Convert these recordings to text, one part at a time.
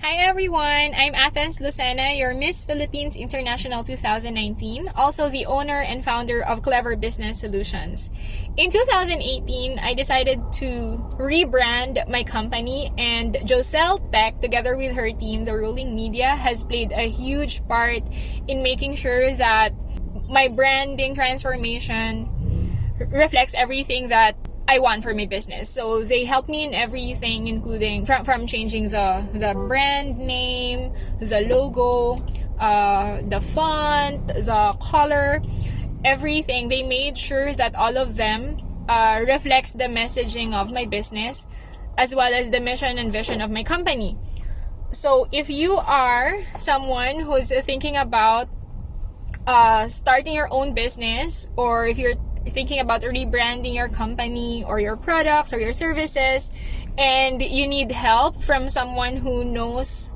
Hi everyone, I'm Athens, Lucena, your Miss Philippines International 2019, also the owner and founder of Clever Business Solutions. In 2018, I decided to rebrand my company, and Joselle Tech, together with her team, the Ruling Media, has played a huge part in making sure that my branding transformation reflects everything that I want for my business. So they help me in everything, including from changing the brand name, the logo, the font, the color, everything. They made sure that all of them reflects the messaging of my business, as well as the mission and vision of my company. So if you are someone who's thinking about starting your own business, or if you're thinking about rebranding your company or your products or your services, and you need help from someone who knows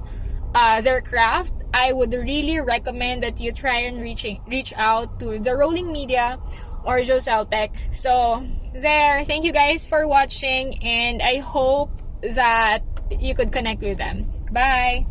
their craft, I would really recommend that you try and reach out to the Rolling Media or Joselle Tech. So there, thank you guys for watching, and I hope that you could connect with them. Bye!